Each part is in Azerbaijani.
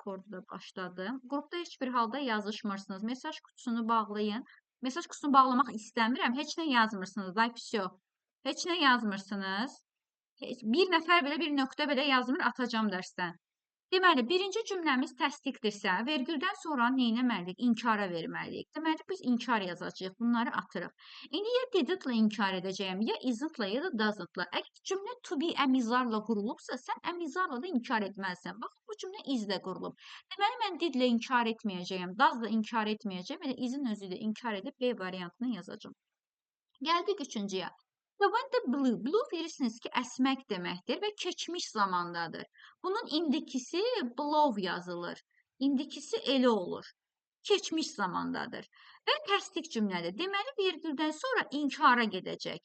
rekordu da başladım. Qrupda heç bir halda yazışmırsınız. Mesaj kutusunu bağlayın. Mesaj kutusunu bağlamaq istəmirəm. Heç nə yazmırsınız. Ay pisiyo. Heç nə yazmırsınız. Bir nəfər belə bir nöqtə belə yazmır, atacağım dərsdən. Deməli, birinci cümləmiz təsdiqdirsə, vergüldən sonra nə etməliyik? İnkara verməliyik. Deməli, biz inkar yazacağıq, bunları atırıq. İndi ya didn't-la inkar edəcəyəm, ya isn't-la, ya da doesn't-la. Əgər cümlə to be əmizarla qurulubsa, sən əmizarla da inkar etməlisən. Bax, bu cümlə is-lə qurulub. Deməli, mən did-lə inkar etməyəcəyəm, does-la inkar etməyəcəyəm, elə is-in özü ilə inkar edib B variantını yazacağım. Gəldik üçüncüyə. The wind blew. Blew bilirsiniz ki, əsmək deməkdir və keçmiş zamandadır. Bunun indikisi blow yazılır. İndikisi elə olur. Keçmiş zamandadır. Və təsdiq cümlədir. Deməli, virgüldən sonra inkara gedəcək.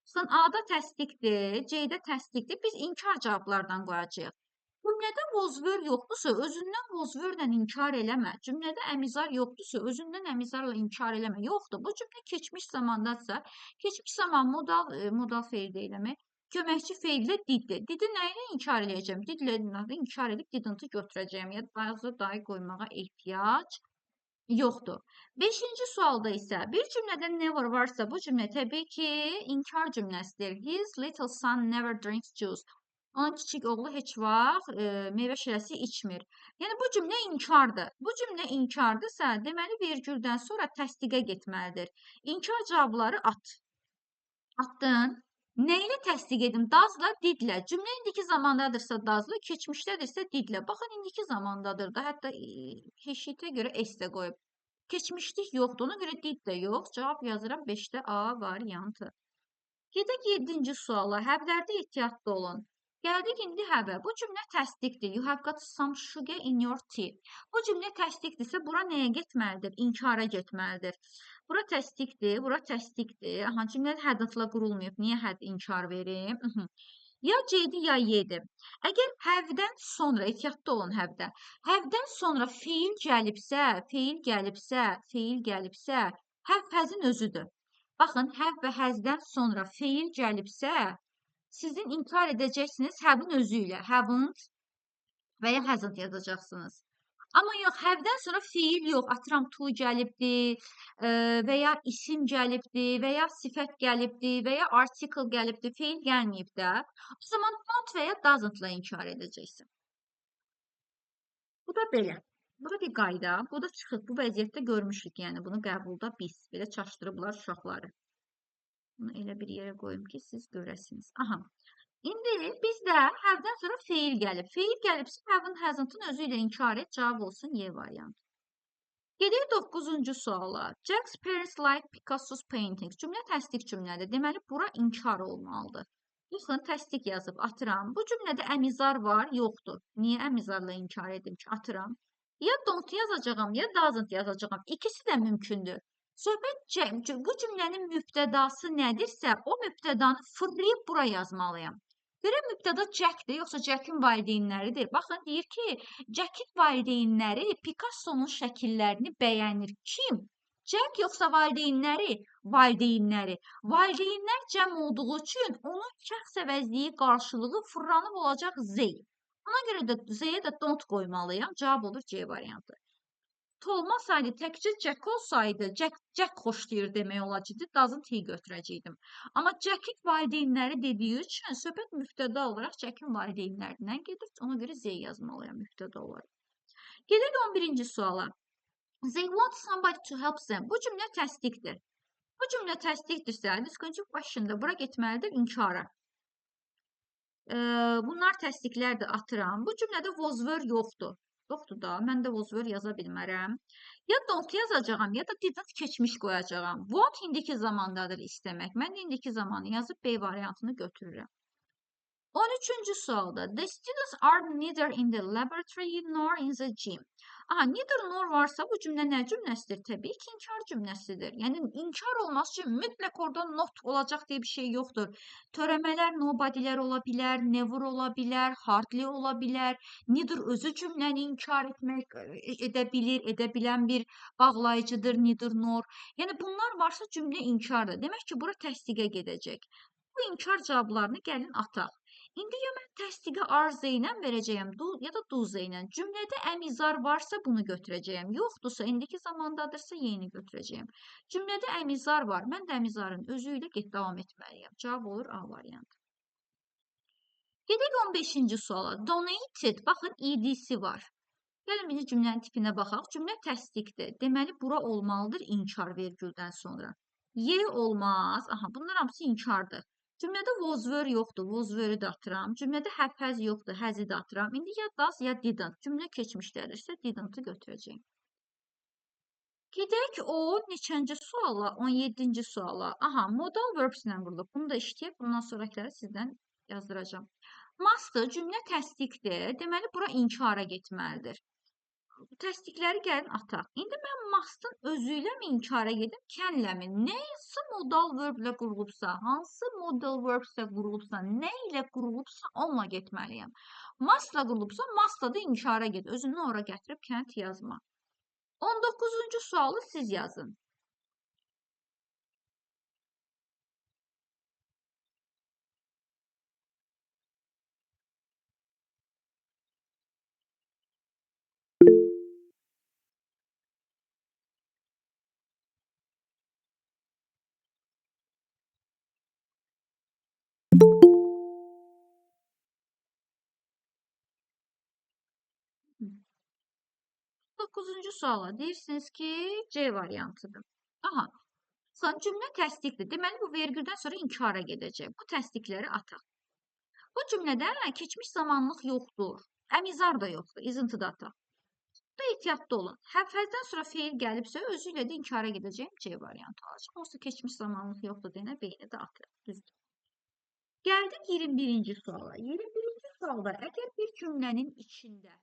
Baxın, A-da təsdiqdir, C-də təsdiqdir. Biz inkar cavablardan qoyacağıq. Cümlədə was were yoxdursa, özündən was were-lə inkar eləmə. Cümlədə əmizar yoxdursa, özündən əmizarla inkar eləmə. Yoxdur. Bu cümlə keçmiş zamandadsa, keçmiş zaman modal feil deyilmi? Köməkçi feillə diddir. Didi nə ilə inkar eləyəcəm? Didlə inkar edib didn't-ı götürəcəyəm. Ya bazı dahi qoymağa ehtiyac yoxdur. Beşinci sualda isə bir cümlədə never varsa, bu cümlə təbii ki, inkar cümləsidir. His little son never drinks juice. Onun kiçik oğlu heç vaxt meyvə şirəsi içmir. Yəni, bu cümlə inkardır. Bu cümlə inkardırsa, deməli, virgüldən sonra təsdiqə getməlidir. İnkar cavabları at. Atdın. Nə ilə təsdiq edim? Does-la, did-lə. Cümlə indiki zamandadırsa does-la, keçmişdədirsə did-lə. Baxın, indiki zamandadır da, hətta heşitə görə s də qoyub. Keçmişlik yoxdur, ona görə did də yox. Cavab yazıram 5-də A variantı. Gedək 7-ci suala. Həvlərdə ehtiyatlı olun. Gəldik indi həvə. Bu cümlə təsdiqdir. You have got some sugar in your tea. Bu cümlə təsdiqdirsə, bura nəyə getməlidir? İnkara getməlidir. Bura təsdiqdir, bura təsdiqdir. Aha, cümlə hadn't-la qurulmayıb. Niyə had inkar verim? Ya C-dir, ya Y-dir. Əgər həvdən sonra, ehtiyatlı olun həvdə. Həvdən sonra feil gəlibsə, həv həzin özüdür. Baxın, həv və həzdən sonra feil gəlibsə, sizin inkar edəcəksiniz həvin özü ilə. Haven't və ya hasn't yazacaqsınız. Amma yox, həvdən sonra feil yox. Atıram to gəlibdir və ya isim gəlibdir və ya sifət gəlibdir və ya article gəlibdir. Feil gəlməyib də. O zaman don't və ya doesn't-la inkar edəcəksin. Bu da belə. Bu da bir qayda. Bu da çıxıb. Bu vəziyyətdə görmüşük. Yəni, bunu qəbulda biz. Belə çaşdırıblar uşaqları. Bunu elə bir yerə qoyum ki, siz görəsiniz. Aha. İndi bizdə həvdən sonra feil gəlib. Feil gəlibsə, havın, hasn't-ın özü ilə inkar et, cavab olsun Y variantı. Gedək 9-cu suala. Jack's parents like Picasso's paintings. Cümlə təsdiq cümlədir. Deməli, bura inkar olmalıdır. Baxın, təsdiq yazıb, atıram. Bu cümlədə əmizar var, yoxdur. Niyə əmizarla inkar edim ki, atıram? Ya don't yazacağam, ya doesn't yazacağam. İkisi də mümkündür. Söhbət bu cümlənin mübtədası nədirsə, o mübtədanı fırlayıb bura yazmalıyam. Görək mübtəda Jackdir, yoxsa Jackin valideynləridir. Baxın, deyir ki, Jackin valideynləri Picasso'nun şəkillərini bəyənir. Kim? Jack yoxsa valideynləri? Valideynləri. Valideynlər cəm olduğu üçün onun şəxs əvəzliyi qarşılığı fırlanıb olacaq Z. Ona görə də Z-yə də don't qoymalıyam. Cavab olur C variantı. Olmasaydı, təkcə Jack olsaydı, Jack xoşlayır demək olacaqdı, doesn't-i götürəcəkdim. Amma Jackin valideynləri dediyi üçün söhbət mübtəda olaraq Jackin valideynlərindən gedir. Ona görə Z yazmalıyam mübtəda olaraq. Gedək 11-ci suala. They want somebody to help them. Bu cümlə təsdiqdir. Bu cümlə təsdiqdirsə, disconjunct başında bura getməlidir inkara. Bunlar təsdiqlərdir, atıram. Bu cümlədə was were yoxdur. Yoxdur da, mən də was were yaza bilmərəm. Ya don't yazacağam, ya da didn't keçmiş qoyacağam. Want indiki zamandadır istəmək. Mən də indiki zamanı yazıb B variantını götürürəm. 13-cü sualda. The students are neither in the laboratory nor in the gym. Aha, neither nor varsa bu cümlə nə cümləsidir? Təbii ki, inkar cümləsidir. Yəni, inkar olması üçün mütləq orada not olacaq deyə bir şey yoxdur. Törəmələr, nobodylər ola bilər, never ola bilər, hardly ola bilər. Neither özü cümləni inkar etmək edə bilən bir bağlayıcıdır, neither nor. Yəni, bunlar varsa cümlə inkardır. Demək ki, bura təsdiqə gedəcək. Bu inkar cavablarını gəlin ataq. İndi ya mən təsdiqi arz ilə verəcəyəm, ya da duzə ilə. Cümlədə əmizar varsa bunu götürəcəyəm. Yoxdursa, indiki zamandadırsa yeni götürəcəyəm. Cümlədə əmizar var. Mən də əmizarın özü ilə davam etməliyəm. Cavab olur A variantı. Gedək 15-ci suala. Donated, baxın, ED'si var. Gəlin birinci cümlənin tipinə baxaq. Cümlə təsdiqdir. Deməli, bura olmalıdır inkar vergüldən sonra. Y olmaz. Aha, bunlar hamısı inkardır. Cümlədə was were yoxdur. Was were-ü də atıram. Cümlədə have has yoxdur. Has-i də atıram. İndi ya does ya didn't. Cümlə keçmişdədirsə didn't-ı götürəcəyim. Gedək o neçənci suala? 17-ci suala. Aha, modal verbs ilə qurulub. Bunu da işləyib. Bundan sonrakiləri sizdən yazdıracağım. Must cümlə təsdiqdir. Deməli, bura inkara getməlidir. Təsdiqləri gəlin ataq. İndi mən must'ın özü ilə mi inkara gedim, kənləmi? Nəyəsə modal verb ilə qurulubsa, hansı modal verb ilə qurulubsa, nə ilə qurulubsa, onunla getməliyəm. Must ilə qurulubsa, must'la da inkara get. Özünü ora gətirib kənd yazma. 19-cu sualı siz yazın. Dokuzuncu suala deyirsiniz ki, C variantıdır. Aha, son cümlə təsdiqdir. Deməli, bu vergüldən sonra inkara gedəcək. Bu təsdiqləri ataq. Bu cümlədə keçmiş zamanlıq yoxdur. Əmizar da yoxdur. Isn't da ataq. Da ehtiyatlı olun. Həfəzdən sonra feil gəlibsə, özü ilə də inkara gedəcəyim C variantı olacaq. Olsa keçmiş zamanlıq yoxdur deyənə beyni də atır. Düzdür. Gəldik 21-ci suala. 21-ci sualda əgər bir cümlənin içində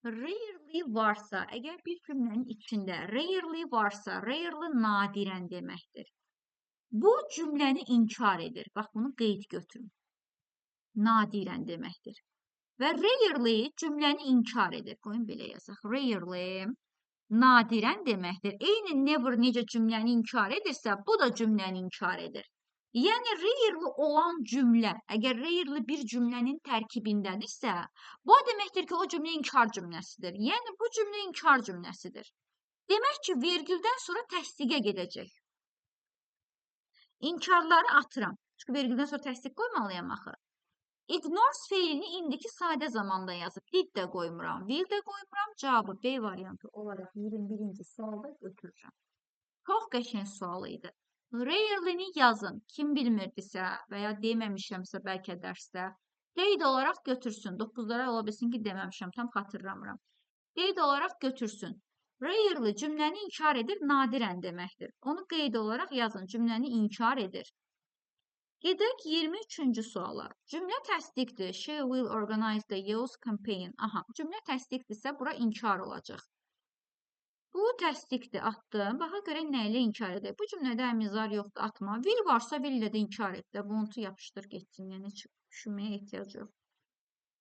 rarely varsa, əgər bir cümlənin içində rarely varsa, rarely nadirən deməkdir. Bu cümləni inkar edir. Bax, bunu qeyd götürün. Nadirən deməkdir. Və rarely cümləni inkar edir. Qoyun belə yazaq. Rarely nadirən deməkdir. Eyni never necə cümləni inkar edirsə, bu da cümləni inkar edir. Yəni, rarely olan cümlə, əgər rarely bir cümlənin tərkibindədirsə, bu deməkdir ki, o cümlə inkar cümləsidir. Yəni, bu cümlə inkar cümləsidir. Demək ki, vergüldən sonra təsdiqə gedəcək. İnkarları atıram. Çünki vergüldən sonra təsdiq qoymalıyam axı. Ignores feilini indiki sadə zamanda yazıb. Did də qoymuram, will də qoymuram. Cavabı B variantı olaraq 21-ci sualda götürürəm. Çox qəşəng sual idi. Rarely-ni yazın. Kim bilmirdisə və ya deməmişəmsə bəlkə dərsdə. Qeyd olaraq götürsün. 9-lara ola bilsin ki, deməmişəm. Tam xatırlamıram. Qeyd olaraq götürsün. Rarely cümləni inkar edir, nadirən deməkdir. Onu qeyd olaraq yazın. Cümləni inkar edir. Gedək 23-cü suala. Cümlə təsdiqdir. She will organize the youth campaign. Aha, cümlə təsdiqdirsə, bura inkar olacaq. Bu təsdiqdir, atdım. Baxa görə nə ilə inkar edək? Bu cümlədə əmizar yoxdur, atma. Will varsa, will ilə də inkar etdi. Bunu yapışdır, getsin. Yəni, düşünməyə ehtiyac yox.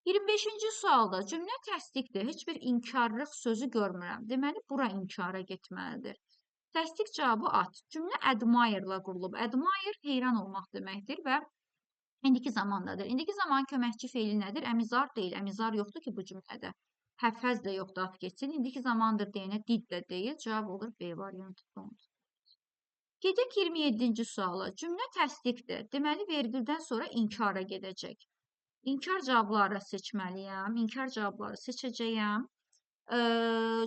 25-ci sualda cümlə təsdiqdir. Heç bir inkarlıq sözü görmürəm. Deməli, bura inkara getməlidir. Təsdiq cavabı at. Cümlə admire-la qurulub. Admire heyran olmaq deməkdir və indiki zamandadır. İndiki zaman köməkçi feili nədir? Əmizar deyil. Əmizar yoxdur ki, bu cümlədə. Həfəz də yoxdur, at geçsin. İndiki zamandır deyənə did də deyil. Cavab olur B variantı. Gedək 27-ci suala. Cümlə təsdiqdir. Deməli, vergüldən sonra inkara gedəcək. İnkar cavabları seçməliyəm. İnkar cavabları seçəcəyəm.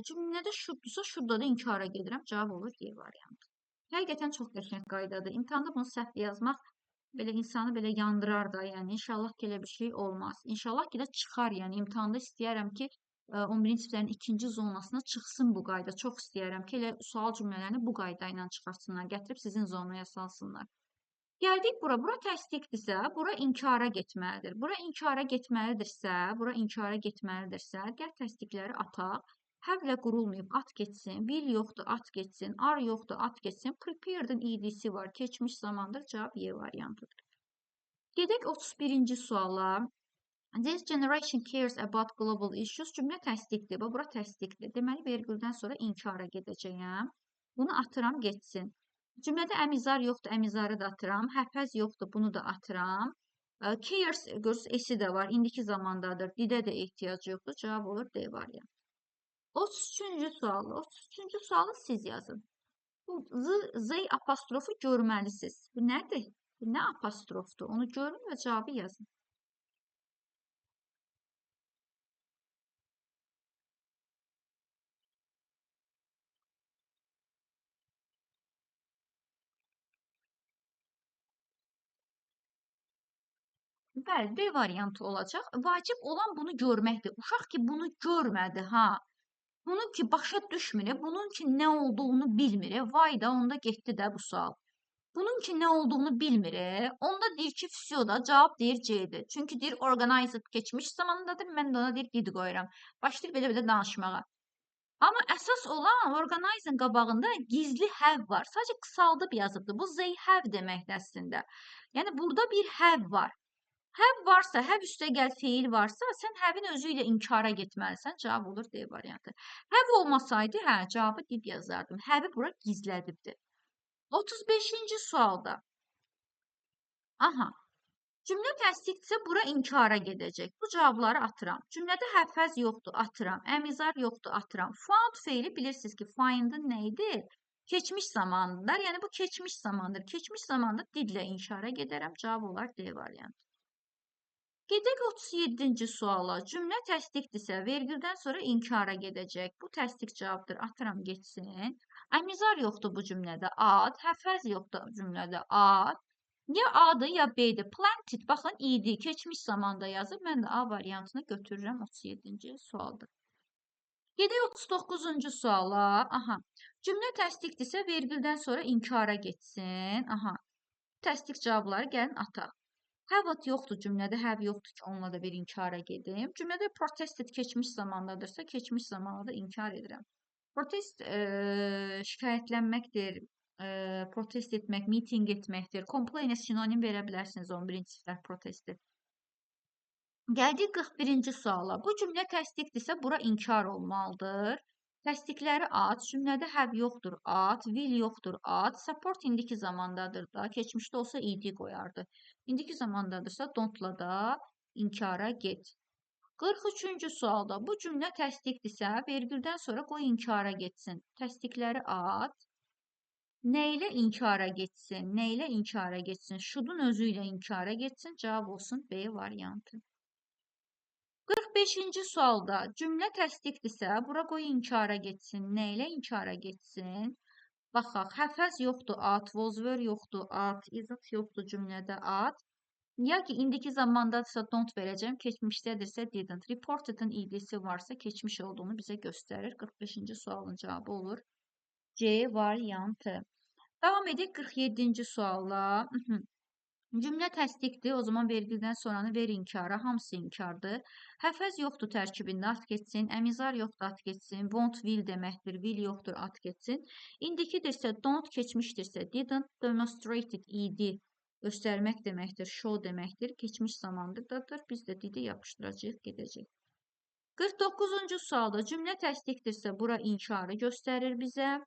Cümlədə şuddursa, şudda da inkara gedirəm. Cavab olur D variantı. Həqiqətən çox qəşəng qaydadır. İmtahanda bunu səhv yazmaq belə insanı belə yandırar da. Yəni, inşallah ki, elə bir şey olmaz. İnşallah ki, də çıxar. Yəni, imtahanda istəyərəm ki, 11-ci siniflərin ikinci zonasına çıxsın bu qayda. Çox istəyərəm ki, elə sual cümlələrini bu qayda ilə çıxartsınlar. Gətirib sizin zonaya salsınlar. Gəldik bura. Bura təsdiqdirsə, bura inkara getməlidir. Bura inkara getməlidirsə, gəl təsdiqləri ataq. Have-lə qurulmayıb, at geçsin. Will yoxdur, at geçsin. Are yoxdur, at geçsin. Prepared-ın ED-si var. Keçmiş zamandır. Cavab Y variantıdır. Gedək 31-ci suala. This generation cares about global issues. Cümlə təsdiqdir. Bura təsdiqdir. Deməli, vergüldən sonra inkara gedəcəyəm. Bunu atıram, geçsin. Cümlədə əmizar yoxdur, əmizarı da atıram. Həfəz yoxdur, bunu da atıram. Cares esi də var. İndiki zamandadır. Didə də ehtiyacı yoxdur. Cavab olur D variantı. 33-cü sualı. 33-cü sualı siz yazın. Bu Z apostrofu görməlisiniz. Bu nədir? Bu nə apostrofdur? Onu görün və cavabı yazın. Bəli, D variantı olacaq. Vacib olan bunu görməkdir. Uşaq ki, bunu görmədi, ha. Bunun ki, başa düşmür, bunun ki, nə olduğunu bilmir. Vay da, onda getdi də bu sual. Bunun ki, nə olduğunu bilmir. Onda deyir ki, vsyo da, cavab deyir C-dir. Çünki deyir, organized keçmiş zamanındadır, mən də ona deyir, did qoyuram. Başlayır belə-belə danışmağa. Amma əsas olan organizing qabağında gizli have var. Sadəcə qısaldıb yazıbdır. Bu they have deməkdir əslində. Yəni, burada bir have var. Have varsa, have üstəgəl feil varsa, sən have-in özü ilə inkara getməlisən. Cavab olur D variantı. Have olmasaydı, hə, cavabı did yazardım. Have-i bura gizlədibdir. 35-ci sualda. Aha. Cümlə təsdiqdirsə, bura inkara gedəcək. Bu cavabları atıram. Cümlədə həfəz yoxdur, atıram. Əmizar yoxdur, atıram. Found feili bilirsiniz ki, find'ın nə idi? Keçmiş zamanıdır. Yəni, bu keçmiş zamandır. Keçmiş zamanda didlə inkara gedərəm. Cavab olar D variantı. Gedək 37-ci suala. Cümlə təsdiqdirsə, vergüldən sonra inkara gedəcək. Bu təsdiq cavabdır. Atıram geçsin. Əmizar yoxdur bu cümlədə. Ad. Həfəz yoxdur cümlədə. Ad. Ya A-dır, ya B-dir. Planted, baxın, idi. Keçmiş zamanda yazıb. Mən də A variantını götürürəm 37-ci sualda. Gedək 39-cu suala. Aha. Cümlə təsdiqdirsə, vergüldən sonra inkara getsin. Aha. Təsdiq cavabları gəlin ataq. Have yoxdur cümlədə, have yoxdur ki, onunla da bir inkara gedim. Cümlədə protested keçmiş zamandadırsa, keçmiş zamanda da inkar edirəm. Protest şikayətlənməkdir, protest etmək, meeting etməkdir. Complain sinonim verə bilərsiniz 11-ci sifət protestdir. Gəldik 41-ci suala. Bu cümlə təsdiqdirsə, bura inkar olmalıdır. Təsdiqləri at, cümlədə have yoxdur, at, will yoxdur, at, support indiki zamandadır da, keçmişdə olsa id qoyardı. İndiki zamandadırsa don't-la da inkara get. 43-cü sualda bu cümlə təsdiqdirsə, vergüldən sonra qoy inkara getsin. Təsdiqləri at. Nə ilə inkara getsin? Nə ilə inkara getsin? Should'un özü ilə inkara getsin. Cavab olsun B variantı. 45-ci sualda cümlə təsdiqdirsə, bura qoy inkara getsin. Nə ilə inkara getsin? Baxaq, həfəz yoxdur, at, was were yoxdur, at, isn't yoxdur cümlədə at. Ya ki, indiki zamandadırsa don't verəcəm, keçmişdədirsə didn't. Reported'ın idisi varsa keçmiş olduğunu bizə göstərir. 45-ci sualın cavabı olur C variantı. Davam edək 47-ci sualla. Cümlə təsdiqdir, o zaman vergüldən sonranı ver inkara, hamısı inkardır. Həfəz yoxdur tərkibində, at getsin. Əmizar yoxdur, at getsin. Won't, will deməkdir, will yoxdur, at getsin. İndikidirsə, don't, keçmişdirsə, didn't, demonstrated, idi. Göstərmək deməkdir, show deməkdir, keçmiş zamandadır. Biz də didi yapışdıracaq, gedəcək. 49-cu sualda cümlə təsdiqdirsə, bura inkarı göstərir bizə.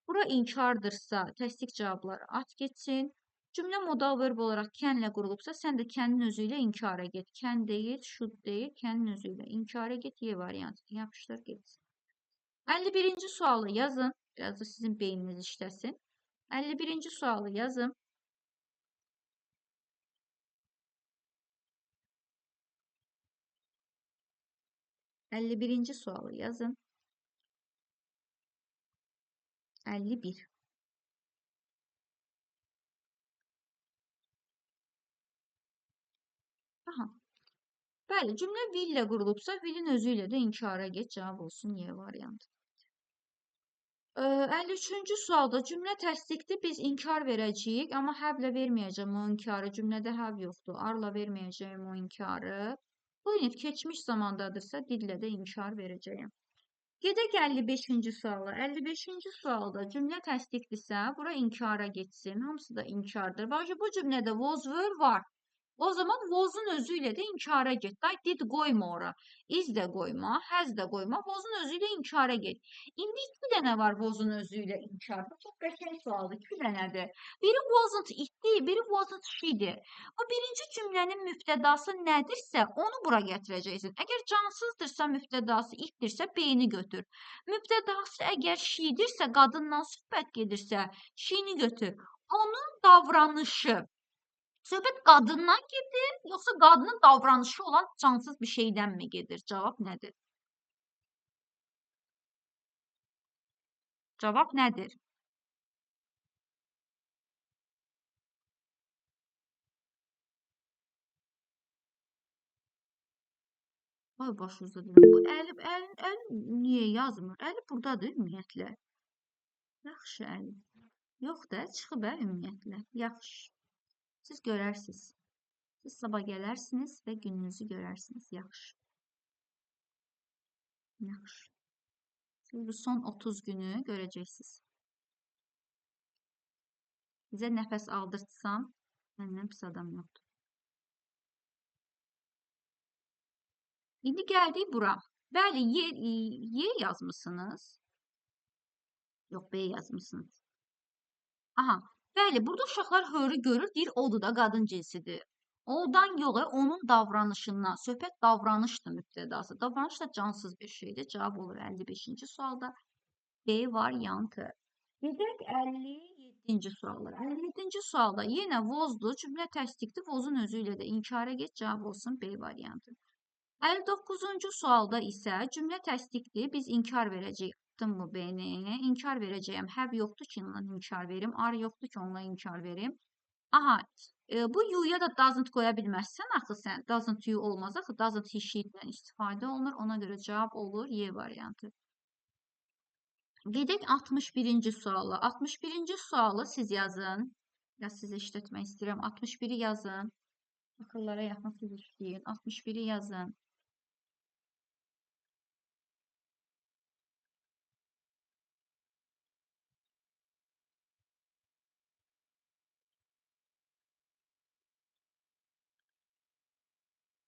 Bura inkardırsa, təsdiq cavabları at getsin. Cümlə modal verb olaraq kənlə qurulubsa, sən də kənin özü ilə inkara get. Kən deyil, should deyil, kənin özü ilə inkara get, Y variantı yapışdır, getsin. 51-ci sualı yazın. Biraz da sizin beyniniz işləsin. 51-ci sualı yazın. Birinci sualı yazın. 51. Aha. Bəli, cümlə will ilə qurulubsa, willin özü ilə də inkara get, cavab olsun Y variantı. 53-cü sualda cümlə təsdiqdir, biz inkar verəcəyik, amma have-lə verməyəcəm o inkarı, cümlədə have yoxdur, are-la verməyəcəyim o inkarı. Bu keçmiş zamandadırsa, didlə də inkar verəcəyim. Gedək 55-ci suala. 55-ci sualda cümlə təsdiqdirsə, bura inkara getsin, hamısı da inkardır. Bax, bu cümlədə was were var. O zaman vozun özü ilə də inkara get. Day did qoyma ora. İz də qoyma, həz də qoyma. Vozun özü ilə inkara get. İndi iki dənə var vozun özü ilə inkar. Bu çox qəşəng sualdır. İki dənədir. Biri wasn't itdi, biri wasn't she'dir. Bu birinci cümlənin mübtədası nədirsə, onu bura gətirəcəksin. Əgər cansızdırsa, mübtədası itdirsə, beyni götür. Mübtədası əgər she'dirsə, qadından söhbət gedirsə, she'ni götür. Onun davranışı. Söhbət qadından gedir, yoxsa qadının davranışı olan cansız bir şeydənmi gedir? Cavab nədir? Cavab nədir? Ay başınıza deyirəm. Bu əli niyə yazmır? Əli buradadır ümumiyyətlə. Yaxşı əli. Yox da, çıxıb ümumiyyətlə. Yaxşı. Siz görərsiniz. Siz sabah gələrsiniz və gününüzü görərsiniz. Yaxşı. Yaxşı. Siz bu son 30 günü görəcəksiniz. Bizə nəfəs aldırtsam, məndən pis adam yoxdur. İndi gəldik bura. Bəli, Y yazmışsınız. Yox, B yazmışsınız. Aha, bəli, burada uşaqlar hörü görür, deyir, odur da qadın cinsidir. Odan yox, onun davranışından. Söhbət davranışdır mübtədası. Davranış da cansız bir şeydir. Cavab olur 55-ci sualda. B variantı. Gedək 57-ci suallara. 57-ci sualda yenə vozdur, cümlə təsdiqdir. Vozun özü ilə də inkara get, cavab olsun B variantı. 59-cu sualda isə cümlə təsdiqdir. Biz inkar verəcəyik. Yaptım bu B-ni. İnkar verəcəyəm. Have yoxdur ki, ondan inkar verim. Are yoxdur ki, ondan inkar verim. Aha, bu you-ya da doesn't qoya bilməzsən axı sən. Doesn't you olmaz axı. Doesn't he she'dən istifadə olunur. Ona görə cavab olur Y variantı. Gedək 61-ci suala. 61-ci sualı siz yazın. Ya siz işlətmək istəyirəm. 61-i yazın. Axırlara yaxın siz işləyin. 61-i yazın.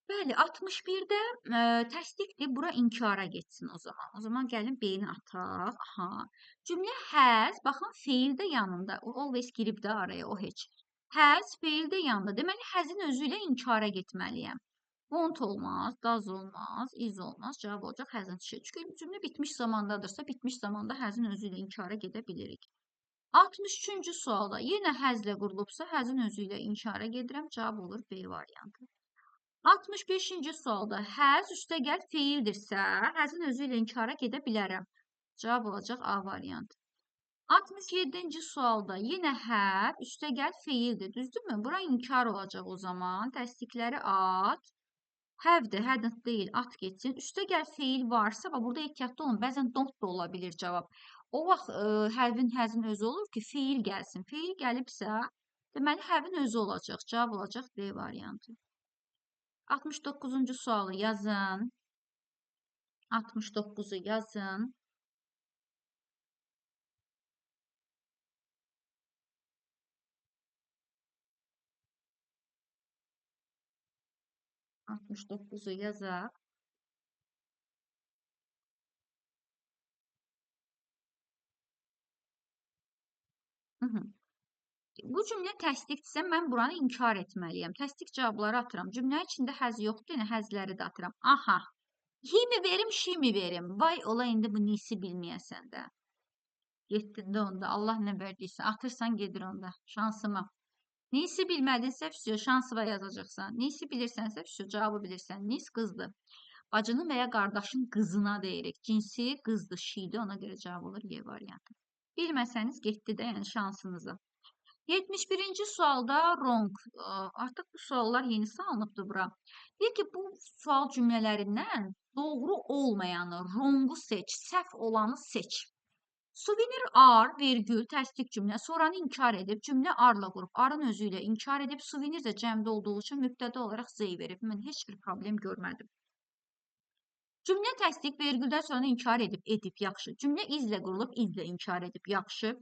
Bəli, 61-də təsdiqdir. Bura inkara getsin o zaman. O zaman gəlin B-ni ataq. Aha. Cümlə has, baxın, feil də yanında. O always girib də araya, o heç. Has, feil də yanında. Deməli, həzin özü ilə inkara getməliyəm. Won't olmaz, does olmaz, is olmaz. Cavab olacaq hasn't şey. Çünki cümlə bitmiş zamandadırsa, bitmiş zamanda həzin özü ilə inkara gedə bilirik. 63-cü sualda yenə həzlə qurulubsa, həzin özü ilə inkara gedirəm. Cavab olur B variantı. 65-ci sualda həz üstəgəl feildirsə, həzin özü ilə inkara gedə bilərəm. Cavab olacaq A variantı. 67-ci sualda yenə have üstəgəl feildir. Düzdürmü? Bura inkar olacaq o zaman. Təsdiqləri at. Have-dir, hadn't deyil, at geçsin. Üstəgəl feil varsa, burada ehtiyatlı olun. Bəzən don't da ola bilir cavab. O vaxt have-in, həzin özü olur ki, feil gəlsin. Feil gəlibsə, deməli, have-in özü olacaq. Cavab olacaq D variantı. 69-cu sualı yazın. 69-u yazın. Yazaq. Bu cümlə təsdiqdirsə, mən buranı inkar etməliyəm. Təsdiq cavabları atıram. Cümlə içində həz yoxdur, yəni həzləri də atıram. Aha. He mi verim, she mi verim? Vay ola indi bu nisi bilməyəsən də. Getdində onda. Allah nə verdiysə. Atırsan gedir onda. Şansıma. Nisi bilmədinsə, füsyo, şansıva yazacaqsan. Nisi bilirsənsə, füsyo, cavabı bilirsən. Nis qızdır. Bacının və ya qardaşın qızına deyirik. Cinsi qızdır, she'dir. Ona görə cavab olur Y variantı. Bilməsəniz getdi də, yəni şansınıza. 71-ci sualda wrong. Artıq bu suallar yeni salınıbdır bura. Deyir ki, bu sual cümlələrindən doğru olmayanı, wrong-u seç, səhv olanı seç. Suvenir are, vergül, təsdiq cümlə, sonranı inkar edib, cümlə arla qrup, arın özü ilə inkar edib, suvenir də cəmdə olduğu üçün mübtədə olaraq Z verib. Mən heç bir problem görmədim. Cümlə təsdiq, vergüldən sonra inkar edib, yaxşı. Cümlə izlə qurulub, izlə inkar edib, yaxşı.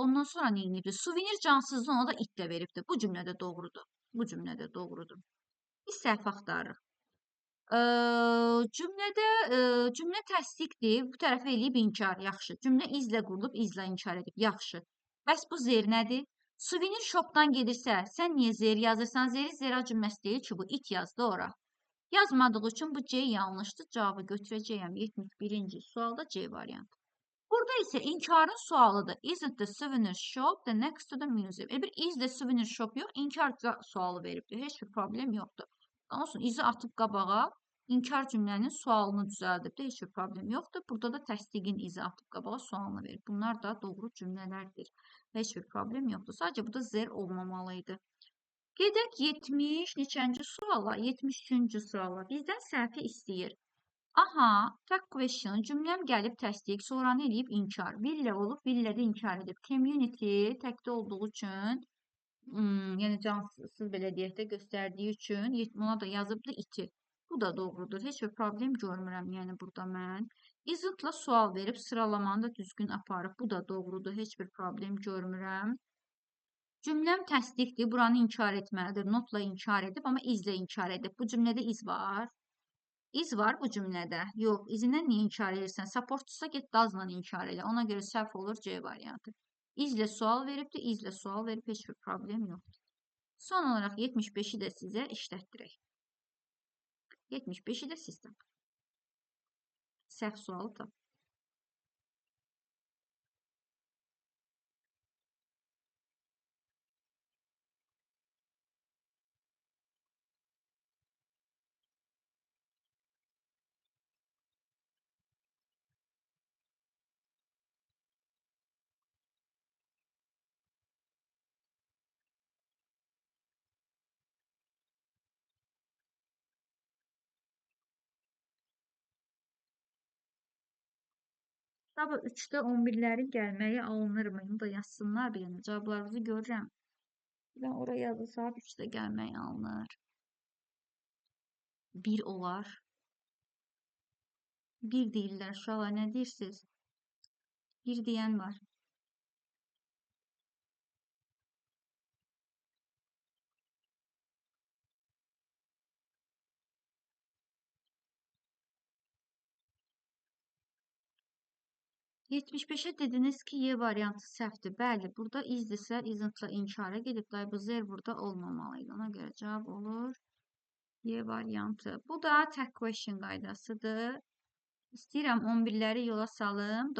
Ondan sonra neyinibdir? Suvenir cansızlığını da it də veribdir. Bu cümlədə doğrudur. Bu cümlə də doğrudur. Biz səhv axtarırıq. Cümlədə cümlə təsdiqdir. Bu tərəfə eləyib inkar. Yaxşı. Cümlə izlə qurulub, izlə inkar edib. Yaxşı. Bəs bu zer nədir? Suvenir shopdan gedirsə, sən niyə zer yazırsan? Zeri zera cümləsi deyil ki, bu it yazdı ora. Yazmadığı üçün bu C yanlışdır. Cavabı götürəcəyəm. 71-ci sualda C variantı. Burada isə inkarın sualıdır. Isn't the souvenir shop the next to the museum? Bir is the souvenir shop yox, inkar sualı veribdir. Heç bir problem yoxdur. Olsun, izi atıb qabağa, inkar cümlənin sualını düzəldib də heç bir problem yoxdur. Burada da təsdiqin izi atıb qabağa sualını verib. Bunlar da doğru cümlələrdir. Heç bir problem yoxdur. Sadəcə burada zer olmamalıydı. Gedək 70 neçənci suala? 73-cü suala. Bizdən səhvi istəyir. Aha, tag question, cümləm gəlib təsdiq, sonra nə eləyib inkar. Villə olub, villə də inkar edib. Community təkdə olduğu üçün, yəni cansız belə deyək də göstərdiyi üçün, buna da yazıbdı iti. Bu da doğrudur. Heç bir problem görmürəm, yəni burada mən. Isn't-la sual verib, sıralamanı da düzgün aparıb. Bu da doğrudur. Heç bir problem görmürəm. Cümləm təsdiqdir. Buranı inkar etməlidir. Notla inkar edib, amma izlə inkar edib. Bu cümlədə iz var. İz var bu cümlədə. Yox, izindən niyə inkar edirsən? Supportsa get dazla inkar elə. Ona görə səhv olur C variantı. İzlə sual veribdir, izlə sual verib heç bir problem yoxdur. Son olaraq 75-i də sizə işlətdirək. 75-i də siz tapın. Səhv sualı tapın. Sabah 3-də 11-lərin gəlməyi alınırmı? Bunu da yazsınlar bir yana. Cavablarınızı görürəm. Ben oraya yazdı saat 3'də gəlmək alınır. 1 olar. 1 deyirlər uşaqlar, nə deyirsiniz? 1 deyən var. Yetmiş beşe dediniz ki Y variantı səhvdir. Bəli, burada izdirsə, isn't-la inkara gedib. Bu zer burada olmamalıydı. Ona görə cavab olur Y variantı. Bu da tag question qaydasıdır. İstəyirəm 11-ləri yola salım.